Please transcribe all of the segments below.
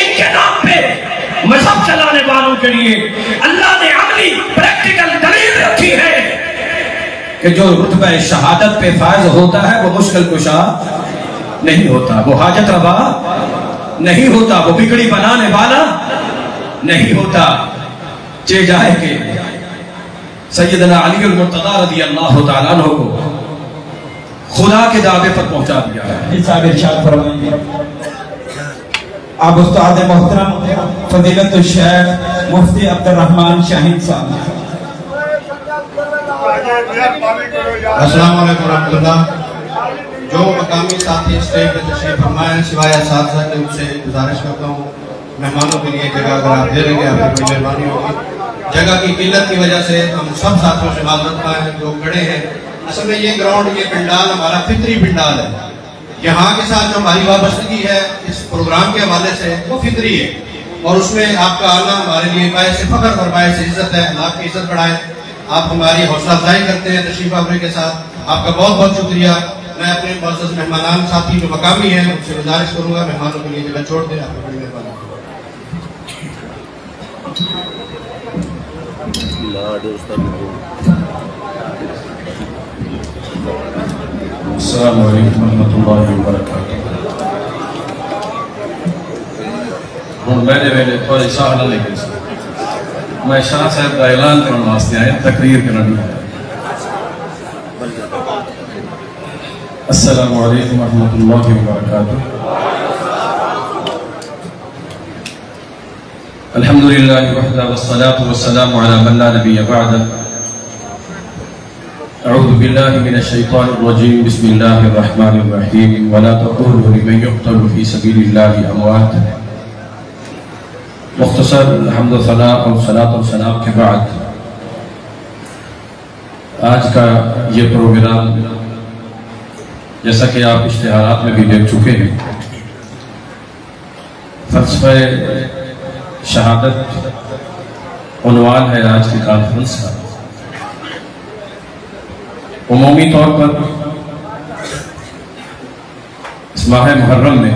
इनके नाम पे मजहब चलाने वालों के लिए अल्लाह ने अगली प्रैक्टिकल दलील रखी है कि जो रुतबा शहादत पे फायज होता है वो मुश्किल कुशा नहीं होता, वो हाजत रवा नहीं होता, वो बिगड़ी बनाने वाला नहीं होता। चे जाए के सैयदना अली अल-मुर्तज़ा रज़ी अल्लाह तआला अन्हु को खुदा के दावे पर पहुंचा दिया है। साहब इरशाद फरमाएंगे आप उस्ताद मोहतरम फजीलत शेख मुफ्ती अब्दुल रहमान शाहीन साहब। अस्सलाम वालेकुम रहमतुल्लाह। जो मकामी साथी स्टेज पर तशरीफ फरमाए सिवाय साथ के उनसे गुजारिश करता हूँ मेहमानों के लिए जगह अगर आप दे देंगे आपकी बड़ी मेहरबानी होगी। जगह की किल्लत की वजह से हम सब साथियों से माजरत पाए जो खड़े हैं। असल में ये ग्राउंड, ये पिंडाल हमारा फितरी पिंडाल है। यहाँ के साथ जो हमारी वाबस्तगी है इस प्रोग्राम के हवाले से वो फितरी है और उसमें आपका आना हमारे लिए बायस फख्र और बायस इज्जत है। अल्लाह की इज्जत बढ़ाए। आप हमारी हौसला अफजाई करते हैं तशरीफ आवरी के साथ, आपका बहुत बहुत शुक्रिया। मैं अपने मुअज़्ज़ज़ मेहमान साथी जो मकामी हैं उनसे गुजारिश करूँगा मेहमानों के लिए जगह छोड़ दें। आपकी बड़ी मेहरबानी। अस्सलामु अलैकुम वरहमतुल्लाहि वबरकातुहू। मैंने थोड़ी साहला लेकिन मैं शाह साहब का ऐलान करने वास्ते आया, तकरीर करनी है। अस्सलामु अलैकुम वरहमतुल्लाहि वबरकातुहू। अल्हम्दुलिल्लाहि वहदा वस्सलातु वस्सलामु अला मन ला नबिय्य बअदा। अऊज़ु बिल्लाहि मिनश शैतानिर रजीम। बिस्मिल्लाहिर रहमानिर रहीम। वला तक़ूलू लिमन युक़तलु फ़ी सबीलिल्लाहि अमवात। मुख्तसर हम्द सना और सलात और सलाम के बाद आज का ये प्रोग्राम जैसा कि आप इश्तिहारात में भी देख चुके हैं, फ़लसफ़े शहादत उन्वान है आज की कॉन्फ्रेंस का। उमूमी तौर पर इस माह मुहर्रम में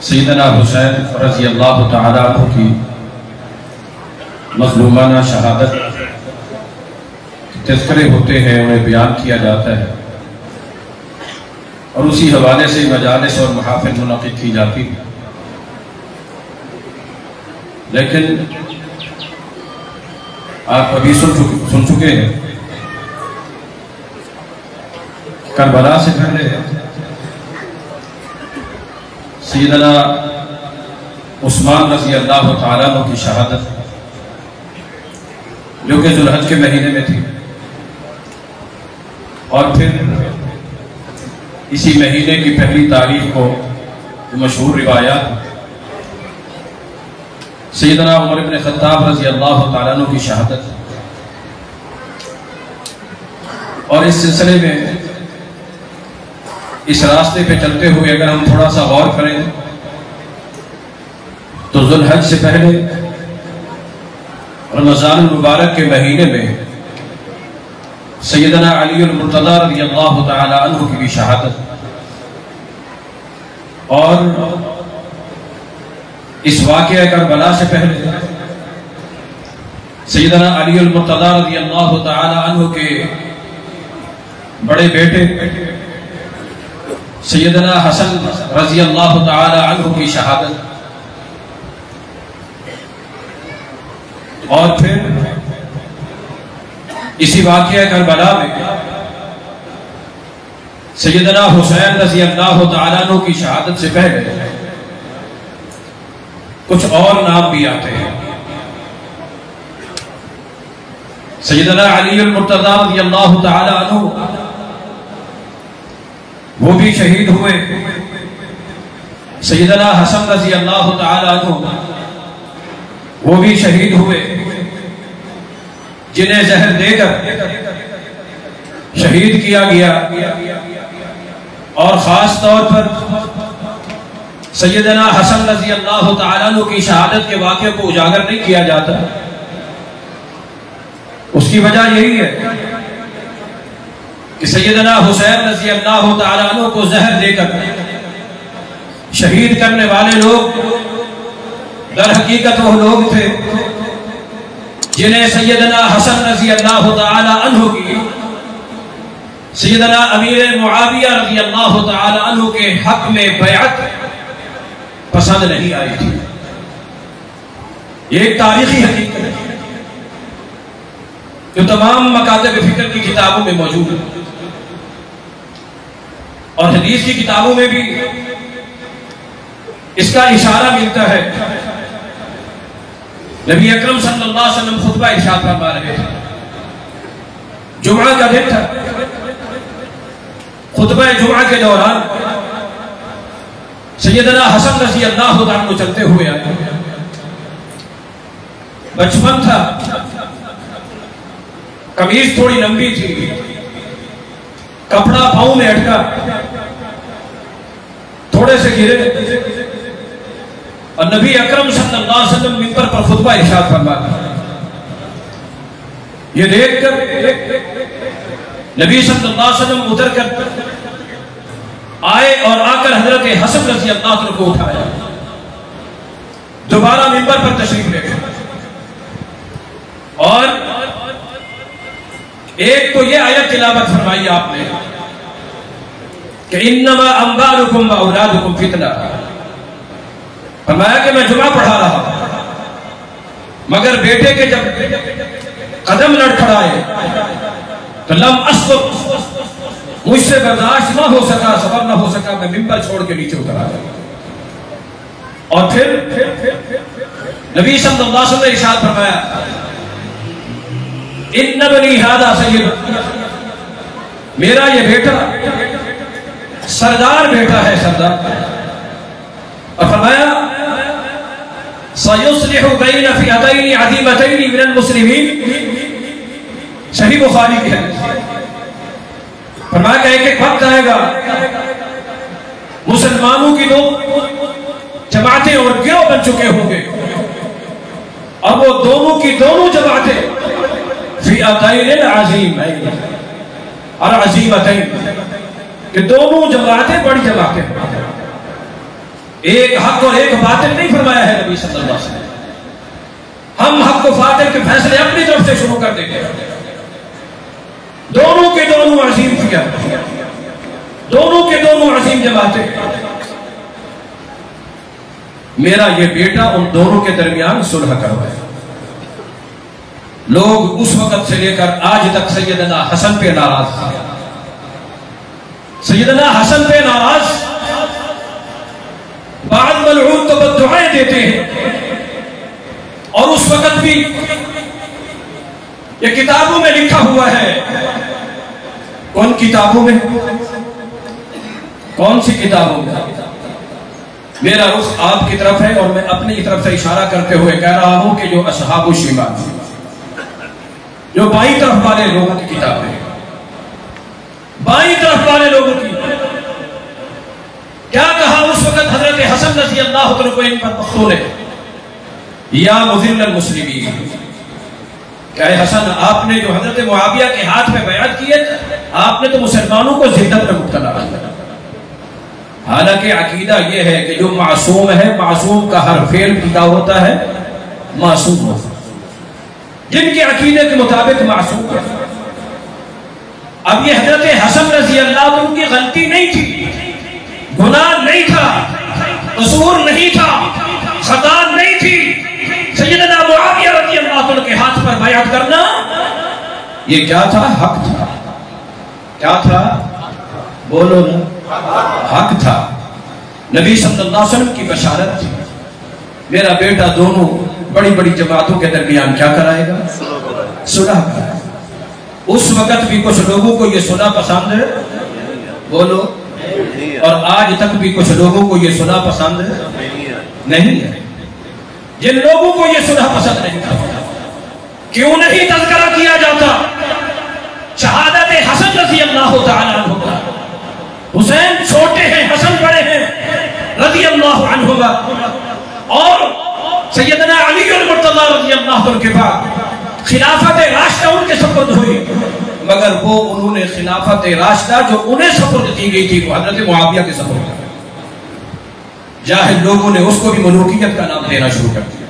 सैयदना हुसैन रज़ी अल्लाह तआला अन्हु की मज़लूमाना शहादत तज़किरे होते हैं, उन्हें बयान किया जाता है और उसी हवाले से मजालिस और महफ़िल मुनक़िद की जाती है। लेकिन आप अभी सुन चुके हैं करबला से पहले सैयदना उस्मान रज़ी अल्लाह तआला अन्हु की शहादत जो कि ज़ुल्हज के महीने में थी और फिर इसी महीने की पहली तारीख को मशहूर रिवायात सैयदना उमर इब्न ख़त्ताब रज़ी अल्लाह तआला अन्हु की शहादत। और इस सिलसिले में इस रास्ते पे चलते हुए अगर हम थोड़ा सा गौर करें तो ज़ुल्हज से पहले रमज़ान मुबारक के महीने में सैयदना अली अल-मुर्तज़ा रज़ियल्लाहु तआला अन्हु की भी शहादत और इस वाक़या करबला से पहले सैयदना अली अल-मुर्तज़ा रज़ियल्लाहु तआला अन्हु के बड़े बेटे सैयदना हसन रज़ियल्लाहु तआला अन्हु की शहादत और फिर इसी वाक़या करबला में सैयदना हुसैन रज़ियल्लाहु तआला अन्हु की शहादत से पहले कुछ और नाम भी आते हैं। सैयदना अली अल-मुर्तज़ा रज़ियल्लाहु तआला अन्हु वो भी शहीद हुए। सैयदना हसन रज़ियल्लाहु तआला अन्हु वो भी शहीद हुए, जिन्हें जहर देकर शहीद किया गया। और खास तौर पर सैयदना हसन रज़ियल्लाहु तआला अन्हु की शहादत के वाक़े को उजागर नहीं किया जाता। उसकी वजह यही है कि सैयदना हुसैन रज़ियल्लाहु तआला अन्हु को जहर देकर शहीद करने वाले लोग दर हकीकत वो लोग थे जिन्हें सैयदना हसन रज़ी अल्लाह तआला अन्हु की सैयदना अमीर मुआविया रज़ी अल्लाह तआला अन्हु के हक में बैअत पसंद नहीं आई थी। ये एक तारीखी हकीकत है जो तमाम मकातब फिक्र की किताबों में मौजूद है और हदीस की किताबों में भी इसका इशारा मिलता है। नबी अकरम सल्लल्लाहु अलैहि वसल्लम खुतबा इरशाद फरमा रहे थे, जुमा का दिन था। खुतबा जुमा के दौरान सैयदना हसन रज़ी अल्लाह तआला अन्हु चलते हुए आए। बचपन था, कमीज थोड़ी लंबी थी, कपड़ा पांव में अटका, थोड़े से गिरे और नबी अकरम सल्लल्लाहु अलैहि वसल्लम मिंबर पर खुतबा इरशाद फरमा। ये देखकर नबी सल्लल्लाहु अलैहि वसल्लम उतर कर आए और आकर हजरत हसन रज़ी अल्लाह तआला को उठाया, दोबारा मिंबर पर तशरीफ ले गए और एक तो ये आयत तिलावत फरमाई आपने कि इन्नमा अम्वालुकुम व औलादुकुम फितना। फरमाया कि मैं जुमा पढ़ा रहा मगर बेटे के जब कदम लड़खड़ाए तो लम अस्कुत, मुझसे बर्दाश्त ना हो सका, सबर ना हो सका, मैं मिंबर छोड़ के नीचे उतर आया। और फिर नबी सल्लल्लाहु अलैहि वसल्लम ने इरशाद फरमाया, इन्ना बनी हादा सय्यद, मेरा ये बेटा सरदार बेटा है, सरदार। और फरमाया सयुस्लिहु बैन फिअतैन अज़ीमतैन मिनल मुस्लिमीन, सही बुखारी की है। फरमाया एक एक वक्त आएगा मुसलमानों की दो जमातें और गिरोह बन चुके होंगे और वो दोनों की दोनों जमातें फिअतैन अज़ीमतैन और अज़ीमतैन कि दोनों जमातें बड़ी जमातें, एक हक और एक बातिल नहीं फरमाया है नबी सल्लल्लाहु अलैहि वसल्लम। हम हक और बातिल के फैसले अपनी तरफ से शुरू कर देंगे। दोनों के दोनों अजीम फिया, दोनों के दोनों अजीम जमातें, मेरा ये बेटा उन दोनों के दरमियान सुलह करवाए। लोग उस वक्त से लेकर आज तक सैयदना हसन पे नाराज थे, सैयदना हसन पे नाराज, बाद मलऊन तो बद्दुआएं देते हैं। और उस वक्त भी ये किताबों में लिखा हुआ है, कौन किताबों में, कौन सी किताबों में? मेरा रुख आपकी तरफ है और मैं अपनी तरफ से इशारा करते हुए कह रहा हूं कि जो असहाबुश शिमाल, जो बाईं तरफ वाले लोगों की किताब है, बाईं तरफ वाले लोगों की। क्या कहा उस वक्त हजरत हसन रज़ी अल्लाह तआला को इन पर मखतूल है, या मुज़िल्लल मुस्लिमीन, क्या हसन आपने जो हजरत मुआविया के हाथ में बयात किए आपने तो मुसलमानों को जिद्दत में मुब्तला किया। हालांकि अकीदा यह है कि जो मासूम है, मासूम का हर फेल क्या होता है, मासूम होता है, जिनके अकीदे के मुताबिक मासूम है। अब ये हजरत हसन रज़ी अल्लाह तआला की गलती नहीं थी, गुनाह नहीं था, कसूर नहीं था, खता नहीं थी। सैयदना मुआविया रज़ी अल्लाह तआला के हाथ पर बयात करना ये क्या था, हक था। क्या था, बोलो ना, हक था। नबी सल्लल्लाहु अलैहि वसल्लम की बशारत थी, मेरा बेटा दोनों बड़ी बड़ी जमातों के दरमियान क्या कराएगा, सुलह कराएगा। उस वक्त भी कुछ लोगों को ये सुलह पसंद है, बोलो, और आज तक भी कुछ लोगों को ये सुलह पसंद नहीं है। जिन लोगों को ये सुलह पसंद नहीं था, क्यों नहीं तज़किरा किया जाता शहादत हसन रज़ी अल्लाह तआला अन्हु का। हुसैन छोटे हैं, हसन बड़े हैं रज़ी अल्लाह अन्हुमा, और सैयदना अली मुर्तज़ा रज़ी अल्लाह तआला के बाद खिलाफत राशिदा उनके सुपुर्द हुई, मगर वो उन्होंने खिलाफत राशिदा जो उन्हें सुपुर्द की गई थी वो हजरत मुआविया के सुपुर्द। जाहिल लोगों ने उसको भी मलूकियत का नाम देना शुरू कर दिया,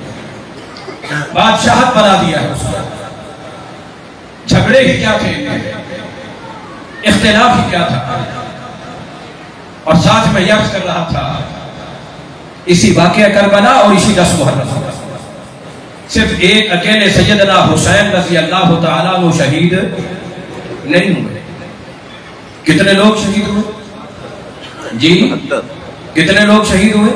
बादशाहत बना दिया है उसका। झगड़े ही क्या थे, इख्तिलाफ ही क्या था। और साथ में यर्ज कर रहा था इसी वाक़या करबला और इसी 10 मुहर्रम, सिर्फ एक अकेले सैयदना हुसैन रज़ी अल्लाह तआला अन्हु शहीद नहीं हुए। कितने लोग शहीद हुए जी? कितने लोग शहीद हुए?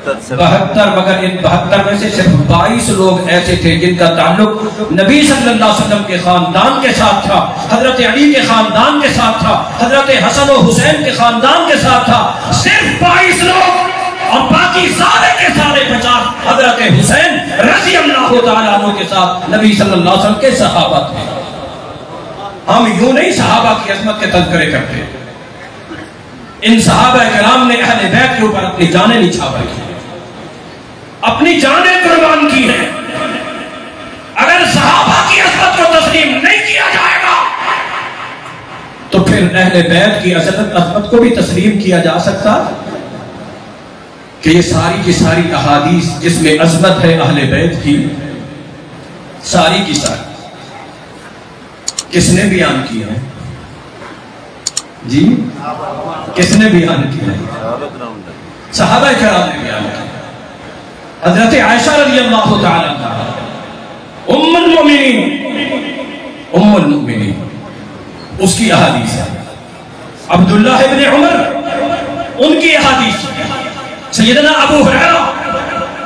72। मगर इन 72 में से सिर्फ 22 लोग ऐसे थे जिनका ताल्लुक नबी सल्लल्लाहु अलैहि वसल्लम के खानदान के साथ था, हजरत अली के खानदान के साथ था, हजरत हसन और हुसैन के खानदान के साथ था। सिर्फ 22 लोग और बाकी सारे के सारे 50 हजरत हुसैन रज़ी अल्लाह तआला अन्हु के साथ नबी सल्लल्लाहु अलैहि वसल्लम के सहाबा थे। हम यूं नहीं सहाबा की अज़मत के तज़किरे करते, इन सहाबा किराम ने अहले बैत के ऊपर अपनी जानें निछावर की, अपनी जानें कुर्बान की हैं। अगर सहाबा की अज़मत को तस्लीम नहीं किया जाएगा तो फिर अहले बैत की अज़मत को भी तस्लीम किया जा सकता कि ये सारी की सारी अहादीस जिसमें अज़मत है अहले बैत की, सारी की सारी किसने बयान की है जी? किसने बयान की है? सहाबा किराम ने बयान किया। हज़रत आयशा रज़ियल्लाहु तआला अन्हा उम्मुल मोमिनीन उसकी अहादीस है, अब्दुल्लाह इब्न उमर उनकी अहादीस, सैयदना अबू हुरैरा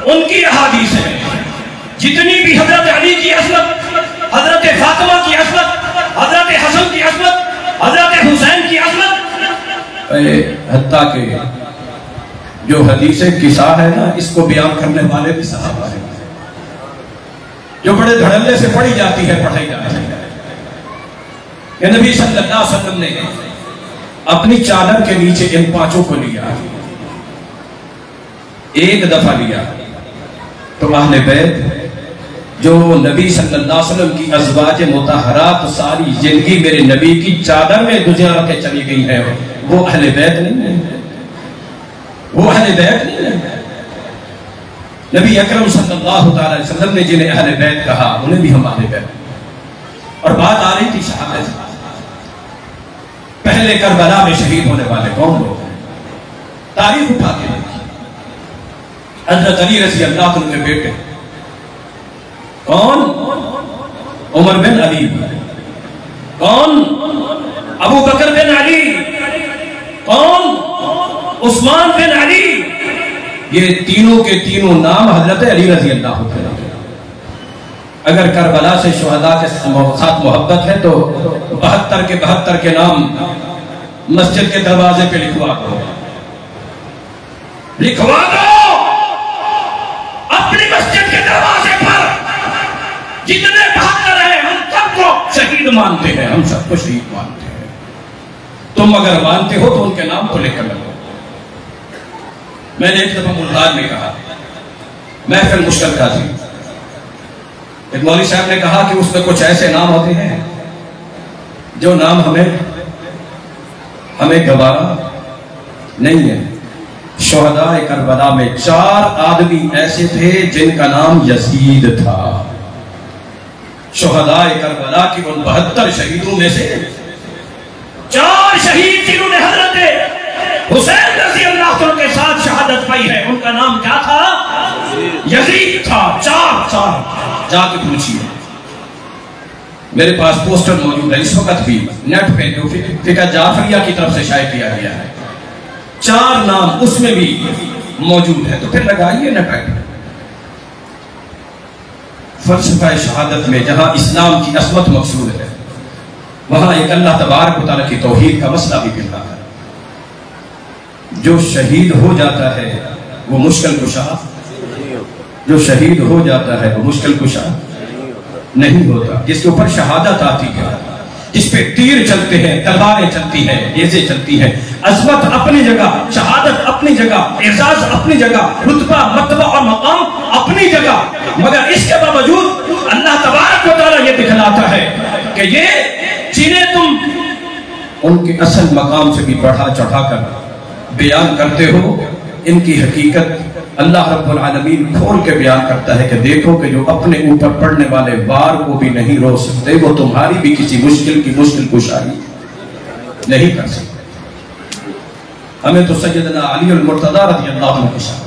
उनकी अहादीस है। जितनी भी हजरत अली की अज़मत, हजरत फातिमा की अज़मत, हजरत हसन की अज़मत, हजरत हुसैन की अज़मत, हत्ता के जो हदीसे किसा है ना, इसको बयान करने वाले भी सहाबा हैं, जो बड़े धड़ल्ले से पढ़ी जाती है, पढ़ाई जाती है। ये नबी सल्लल्लाहु अलैहि वसल्लम ने अपनी चादर के नीचे इन 5 को लिया, एक दफा लिया तो अहले बैत जो नबी सल्लल्लाहु अलैहि वसल्लम की अज़वाज मुतहहरात सारी जिंदगी मेरे नबी की चादर में गुजार के चली गई है, वो अहले बैत नहीं है, वो अहले बैत नहीं है। नबी अकरम सल्लल्लाहु अलैहि वसल्लम ने जिन्हें अहले बैत कहा उन्हें भी हम अहले बैत। और बात आ रही थी सहाबा से, पहले करबला में शहीद होने वाले कौन लोग हैं? तारीख उठा के देखिए। हज़रत अली रज़ी अल्लाह अन्हु के बेटे कौन? उमर बिन अली। कौन? अबू बकर बिन अली। कौन? उस्मान बिन अली। ये तीनों के तीनों नाम हजरत अली रज़ी अल्लाह अन्हु। अगर करबला से शुहदा के साथ मोहब्बत है तो 72 के 72 के नाम मस्जिद के दरवाजे पे लिखवा दो, लिखवा दो अपनी मस्जिद के दरवाजे पर। जितने 72 हैं हम सबको शहीद मानते हैं, हम सबको शहीद मानते हैं। तुम अगर मानते हो तो उनके नाम को लेकर लगो। मैंने एक दफा मुल्तान में कहा, महफिल मुश्किल का थी, एक मौलवी साहब ने कहा कि उसमें कुछ ऐसे नाम होते हैं जो नाम हमें गवारा नहीं है। शुहदाए करबला में 4 आदमी ऐसे थे जिनका नाम यजीद था। शुहदाए करबला की उन 72 शहीदों में से 4 शहीद जिन्होंने हजरत हुसैन रज़ी अल्लाह अन्हु के साथ शहादत पाई है, उनका नाम क्या था? यजीद था। 4 जाके पूछिए, मेरे पास पोस्टर मौजूद है इस वक्त भी नेट पे, जो फिका जाफरिया की तरफ से शायद किया गया है। 4 नाम उसमें भी मौजूद है, तो फिर लगाइए ना टाइप। फलसफा शहादत में जहां इस्लाम की असमत मकसूद है, वहां एक अल्लाह तबारक व तआला की तौहीद का मसला भी गिरता है। जो शहीद हो जाता है वो मुश्किल कुशा, जो शहीद हो जाता है वो मुश्किल कुशा नहीं होता। जिसके ऊपर शहादत आती है, जिस पे तीर चलते हैं, तलवारें चलती हैं, नेज़े चलती हैं, अज़मत अपनी जगह, शहादत अपनी जगह, एजाज अपनी जगह, रुतबा मर्तबा और मकाम अपनी जगह, मगर इसके बावजूद अल्लाह तबारक व तआला ये दिखलाता है कि ये जिन्हें तुम उनके असल मकाम से भी बढ़ा चढ़ा कर बयान करते हो, इनकी हकीकत अल्लाह रब्बुल आलमीन खोल के बयान करता है कि देखो कि जो अपने ऊपर पड़ने वाले वार को भी नहीं रोक सकते, वो तुम्हारी भी किसी मुश्किल की मुश्किल कुशाई नहीं कर सकते। हमें तो सैयदना अली अल मुर्तज़ा रज़ियल्लाहु अन्हु के साथ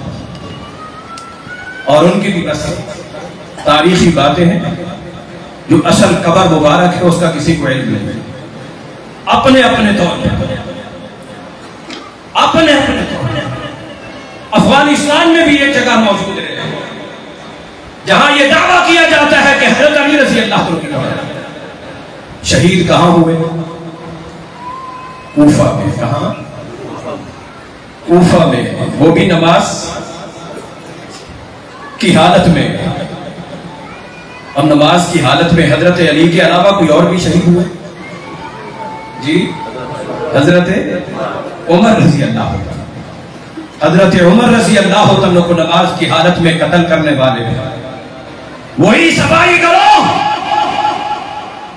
और उनकी भी बस तारीखी बातें हैं। जो असल कबर मुबारक है उसका किसी को इल्म नहीं, अपने अपने तौर पर अफगानिस्तान में भी एक जगह मौजूद है जहां यह दावा किया जाता है कि हज़रत अली रज़ी अल्लाह अन्हु की कबर शहीद कहां हुए? कूफा में। कहां? कूफा में, वो भी नमाज की हालत में। अब नमाज की हालत में हजरत अली के अलावा कोई और भी शहीद हुए जी? हजरत उमर रजी अल्लाह, हजरत उमर रजी अल्लाह तआला को नमाज की हालत में कत्ल करने वाले वही सफाई करो,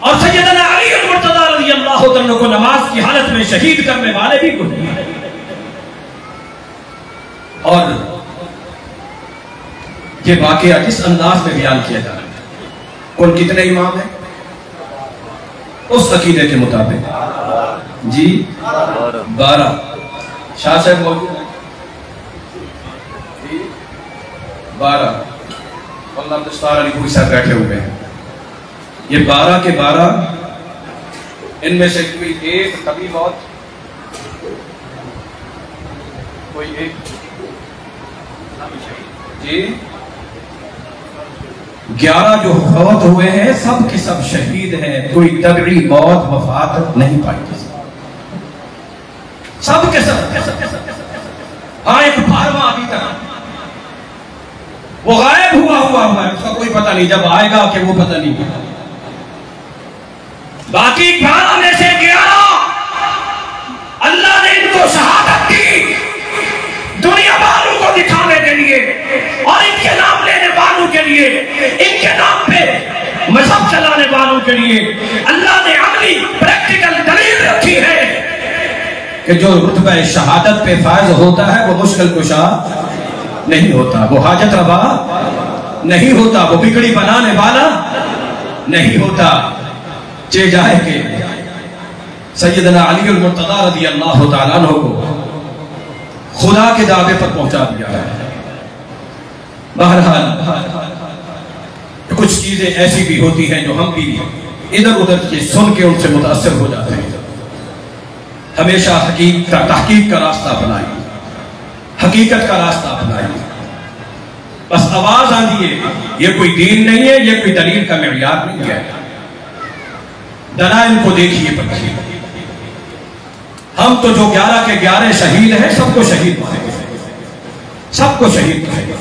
और सैयदना अली अल मुर्तज़ा रज़ी अल्लाह तआला को नमाज की हालत में शहीद करने वाले भी कुछ नहीं। और ये वाकया जिस अंदाज में बयान किया जा रहा है, कुल कितने इमाम हैं उस अकीदे के मुताबिक जी? 12। शाह साहब मौजूद हैं 12, और दस्तार अली कोई साहब बैठे हुए हैं। ये 12 के 12, इनमें से कोई एक कभी मौत, कोई एक जी 11 जो फौत हुए हैं सब के सब शहीद हैं, कोई तबई मौत वफात नहीं पाई सब के सब। हाँ, एक 12वां अभी तक वो गायब हुआ है, उसका कोई पता नहीं, जब आएगा कि वो पता नहीं। बाकी 12 में से 11 अल्लाह ने इनको शहादत दी दुनिया वालों को दिखाने के लिए और इनके नाम लेने वालों के लिए, इनके नाम पे मजहब चलाने वालों के लिए अल्लाह ने अमली प्रैक्टिकल दलील रखी है कि जो रुतबा शहादत पे फायज होता है वो मुश्किल कुशा नहीं होता, वो हाजत रवा नहीं होता, वो बिगड़ी बनाने वाला नहीं होता। चे जाए के सैयदना अली अल मुर्तज़ा रज़ी अल्लाह तआला अन्हु को खुदा के दावे पर पहुंचा दिया है। बहरहाल कुछ चीजें ऐसी भी होती हैं जो हम भी इधर उधर से सुन के उनसे मुतासर हो जाते हैं। हमेशा तहकीक का रास्ता अपनाइए, हकीकत का रास्ता अपनाइए। बस आवाज आनी है, ये कोई दीन नहीं है, ये कोई दलील का मेयार नहीं है। दलाइल को देखिए पढ़िए। हम तो जो 11 के 11 शहीद हैं सबको शहीद मानेंगे, सबको शहीद मानेंगे।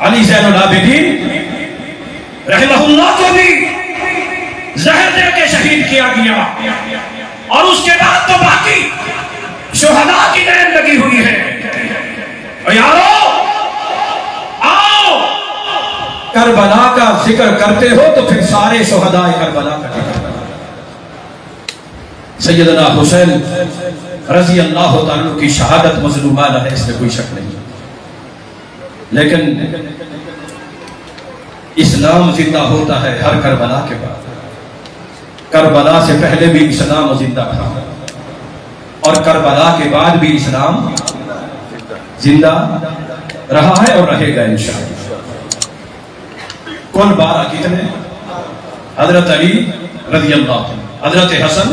अली ज़ैनुल आबिदीन रहमहुल्लाह को भी जहर दे के शहीद किया गया, और उसके बाद तो बाकी शुहदा की नैन लगी हुई है। और यारो आओ, करबला का जिक्र करते हो तो फिर सारे शुहदा करबला का जिक्र करो। सैयदना हुसैन रजी अल्लाह तआला की शहादत मज़लूमाना है, इसमें कोई शक नहीं। लेकिन इस्लाम जिंदा होता है हर करबला के बाद। करबला से पहले भी इस्लाम जिंदा था, और करबला के बाद भी इस्लाम जिंदा रहा है और रहेगा इंशाअल्लाह। कौन 12 कितने? हजरत अली रज़ी अल्लाह, हजरत हसन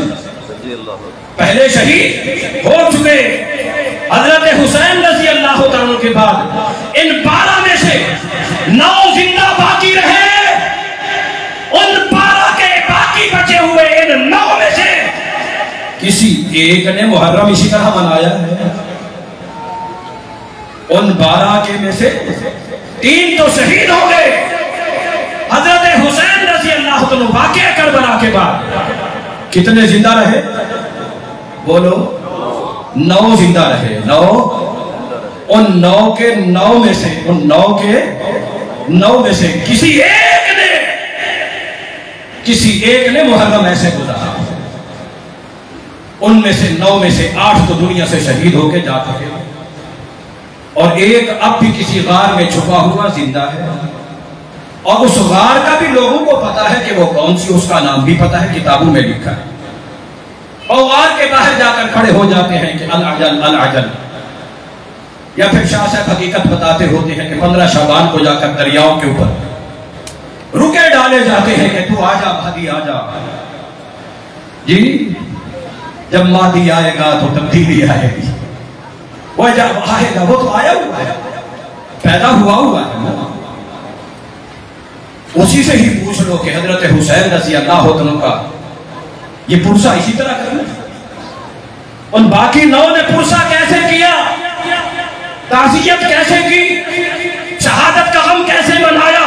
पहले शहीद हो चुके, हजरत हुसैन रज़ी अल्लाह तआला के बाद इन 12 में से 9 जिंदा बाकी रहे। उन 12 के बाकी बचे हुए इन 9 में से किसी एक ने मुहर्रम इसी तरह मनाया है। उन 12 के में से 3 तो शहीद हो गए। हजरत हुसैन रज़ी अल्लाह तआला वाक़या करबला के बाद कितने जिंदा रहे? बोलो, 9 जिंदा रहे। 9, उन 9 के 9 में से, उन 9 के 9 में से किसी एक ने मुहर्रम ऐसे गुजारा। उनमें से 9 में से 8 तो दुनिया से शहीद होके जा चुके। और एक अब भी किसी गार में छुपा हुआ जिंदा है, और उस गार का भी लोगों को पता है कि वो कौन सी, उसका नाम भी पता है, किताबों में लिखा है। और गार के बाहर जाकर खड़े हो जाते हैं कि अल अजल अल अजल, या फिर शाह साहब हकीकत बताते होते हैं कि 15 शबान को जाकर दरियाओं के ऊपर रुके डाले जाते हैं कि तू आजा भादी आजा। जी, जब मादी आएगा तो तब्दीली आएगी, वह जब आएगा वो तो आया हुआ है, पैदा हुआ है। उसी से ही पूछ लो कि हजरत हुसैन रज़ी अल्लाह तआला का ये पुरसा इसी तरह करना, उन बाकी 9 ने पुरसा कैसे किया, ताज़ियत कैसे की, शहादत का गम कैसे मनाया।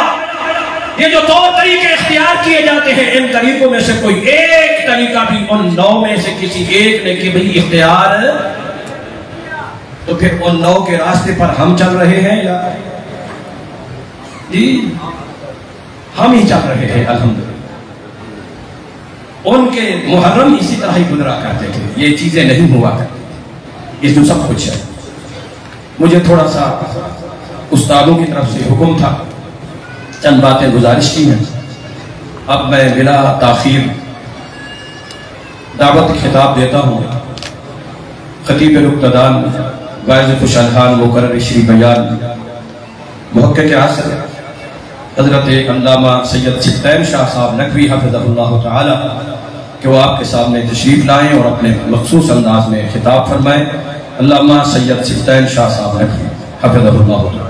ये जो 2 तरीके इख्तियार किए जाते हैं, इन तरीकों में से कोई एक तरीका भी उन 9 में से किसी एक ने कि भाई इख्तियार, तो फिर उन 9 के रास्ते पर हम चल रहे हैं या जी हम ही चल रहे हैं। अल्हम्दुलिल्लाह उनके मुहर्रम इसी तरह ही गुजरा करते थे, ये चीजें नहीं हुआ करती, इसमें सब कुछ है। मुझे थोड़ा सा उस्तादों की तरफ से हुक्म था, चंद बातें गुजारिश की हैं। अब मैं बिला ताखीर दावत खिताब देता हूँ खतीब रुक्तदान वाइज़ खुशहाल खान मुकर्रर श्री बयान मुहक्किक आसर हजरत अल्लामा सैयद सिद्दीन शाह साहब नकवी हफ़िज़हुल्लाह तआला कि वो आपके सामने तशरीफ लाएं और अपने मखसूस अंदाज में खिताब फरमाएं। अल्लामा सैयद सिद्दीन शाह साहब नकवी हफ़िज़हुल्लाह तआला।